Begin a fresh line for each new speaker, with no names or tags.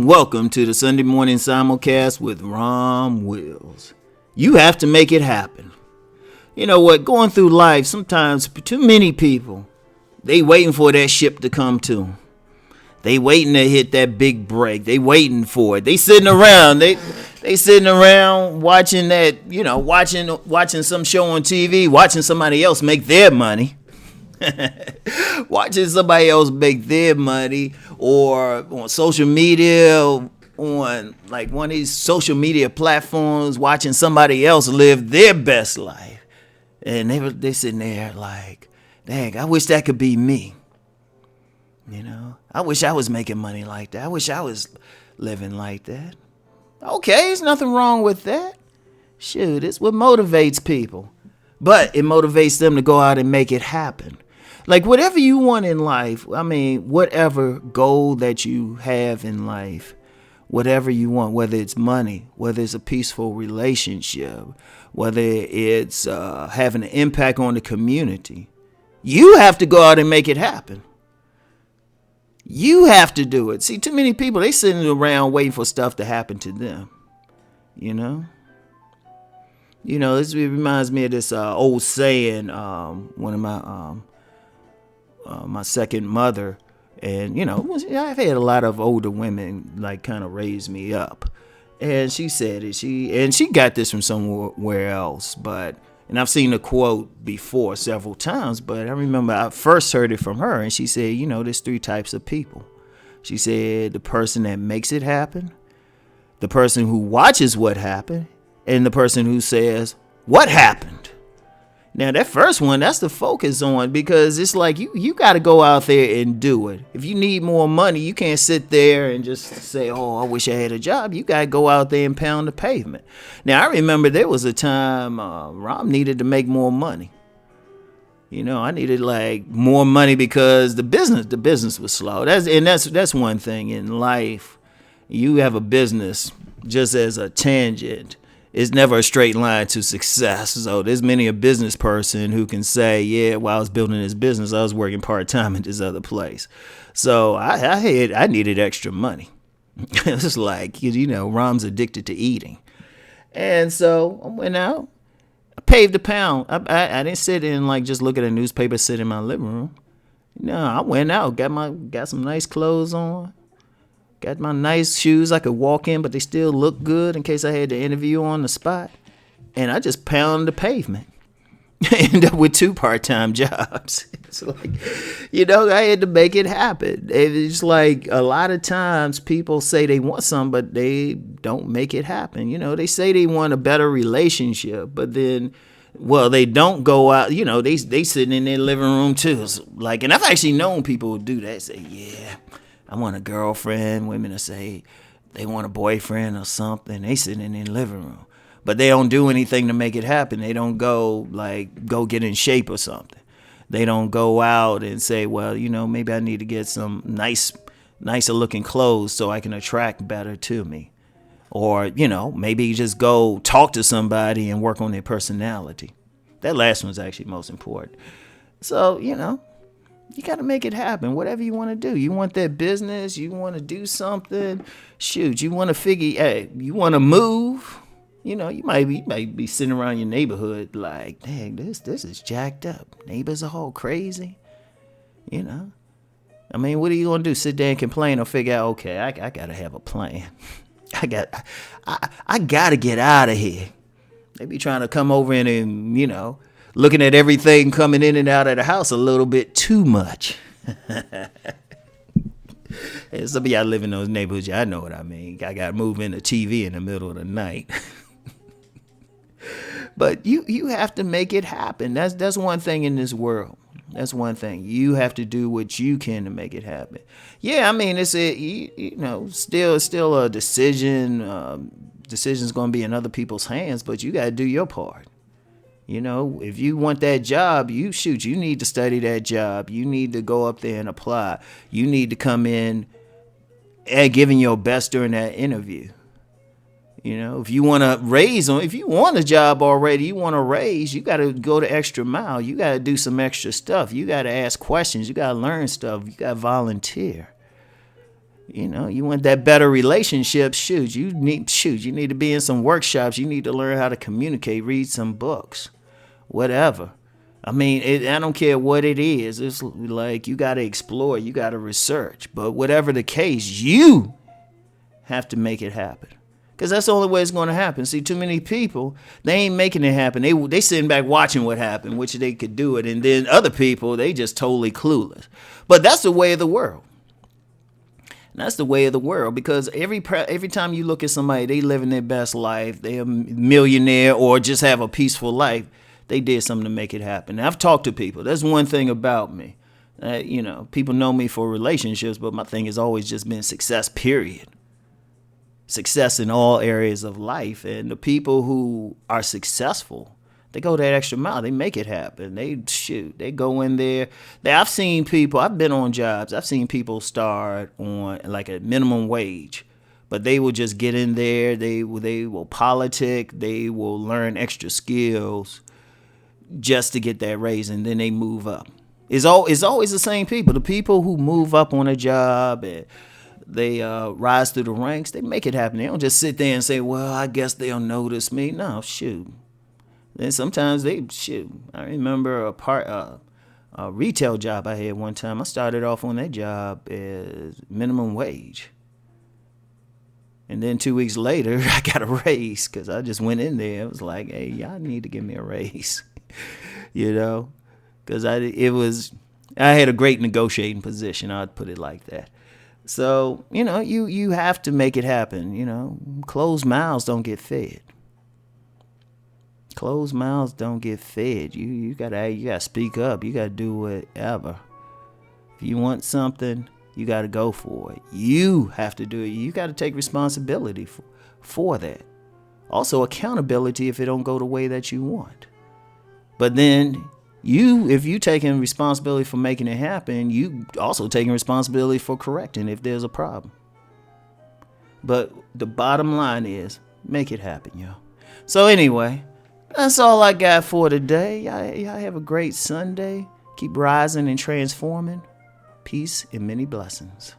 Welcome to the Sunday morning simulcast with Rom Wills. You have to make it happen. You know what? Going through life, sometimes too many people, they waiting for that ship to come to. They waiting to hit that big break. They waiting for it. They sitting around. They sitting around watching that, watching some show on TV, watching somebody else make their money. Watching somebody else make their money, or on social media, on like one of these social media platforms, watching somebody else live their best life, and they sitting there like, dang, I wish that could be me. I wish I was making money like that. I wish I was living like that. Okay, there's nothing wrong with that. Shoot, it's what motivates people, but it motivates them to go out and make it happen. Like whatever you want in life, whatever goal that you have in life, whatever you want, whether it's money, whether it's a peaceful relationship, whether it's having an impact on the community, you have to go out and make it happen. You have to do it. See, too many people, they sitting around waiting for stuff to happen to them, this reminds me of this old saying, one of my second mother, and I've had a lot of older women like kind of raise me up, and she said it. She got this from somewhere else, and I've seen the quote before several times, but I remember I first heard it from her, and she said, there's three types of people. She said the person that makes it happen, the person who watches what happened, and the person who says what happened. Now, that first one, that's the focus on, because it's like you got to go out there and do it. If you need more money, you can't sit there and just say, oh, I wish I had a job. You got to go out there and pound the pavement. Now, I remember there was a time Rom needed to make more money. I needed like more money because the business was slow. That's one thing in life. You have a business just as a tangent. It's never a straight line to success. So there's many a business person who can say, yeah, while I was building this business, I was working part-time at this other place. So I needed extra money. It's like, Rom's addicted to eating. And so I went out, I paved the pound. I didn't sit and like just look at a newspaper, sit in my living room. I went out, got some nice clothes on. Got my nice shoes I could walk in, but they still look good in case I had to interview on the spot. And I just pounded the pavement. Ended up with 2 part-time jobs. It's like, I had to make it happen. It's like a lot of times people say they want something, but they don't make it happen. They say they want a better relationship, but then, they don't go out. They sitting in their living room too. It's like, and I've actually known people who do that. Say, yeah, I want a girlfriend. Women will say they want a boyfriend or something. They sit in their living room, but they don't do anything to make it happen. They don't go get in shape or something. They don't go out and say, well, maybe I need to get some nicer looking clothes so I can attract better to me. Or, maybe just go talk to somebody and work on their personality. That last one's actually most important. So, you got to make it happen. Whatever you want to do. You want that business. You want to do something. Shoot, you want to figure, hey, you want to move. You might be sitting around your neighborhood like, dang, this is jacked up. Neighbors are all crazy. What are you going to do? Sit there and complain or figure out, okay, I got to have a plan. I got to get out of here. They be trying to come over in and, looking at everything coming in and out of the house a little bit too much. And some of y'all live in those neighborhoods, y'all know what I mean. I got to move in the TV in the middle of the night. But you have to make it happen. That's one thing in this world. That's one thing. You have to do what you can to make it happen. Yeah, it's still a decision. Decision's going to be in other people's hands, but you got to do your part. If you want that job, you need to study that job. You need to go up there and apply. You need to come in and giving your best during that interview. You know, if you want to raise them, if you want a job already, you want to raise, you got to go the extra mile. You got to do some extra stuff. You got to ask questions. You got to learn stuff. You got to volunteer. You know, you want that better relationship. You need to be in some workshops. You need to learn how to communicate, read some books, whatever. I mean, I don't care what it is. It's like you got to explore. You got to research. But whatever the case, you have to make it happen. Because that's the only way it's going to happen. See, too many people, they ain't making it happen. They sitting back watching what happened, which they could do it. And then other people, they just totally clueless. But that's the way of the world. That's the way of the world. Because every time you look at somebody, they living their best life, they're a millionaire or just have a peaceful life, they did something to make it happen. Now, I've talked to people. That's one thing about me. You know, people know me for relationships, but my thing has always just been success, period. Success in all areas of life. And the people who are successful, they go that extra mile. They make it happen. They go in there. I've seen people, I've been on jobs. I've seen people start on like a minimum wage, but they will just get in there. They will politic. They will learn extra skills just to get that raise, and then they move up. It's always the same people. The people who move up on a job and they rise through the ranks, they make it happen. They don't just sit there and say, well, I guess they'll notice me. No, shoot. Then sometimes I remember a retail job I had one time. I started off on that job as minimum wage. And then 2 weeks later, I got a raise because I just went in there. It was like, hey, y'all need to give me a raise, you know, because I had a great negotiating position. I'd put it like that. So, you know, you have to make it happen. You know, closed mouths don't get fed. Closed mouths don't get fed. You gotta speak up. You gotta do whatever. If you want something, you gotta go for it. You have to do it. You gotta take responsibility for that. Also accountability if it don't go the way that you want. But then if you taking responsibility for making it happen, you also taking responsibility for correcting if there's a problem. But the bottom line is, make it happen, yo. So anyway, that's all I got for today. Y'all have a great Sunday. Keep rising and transforming. Peace and many blessings.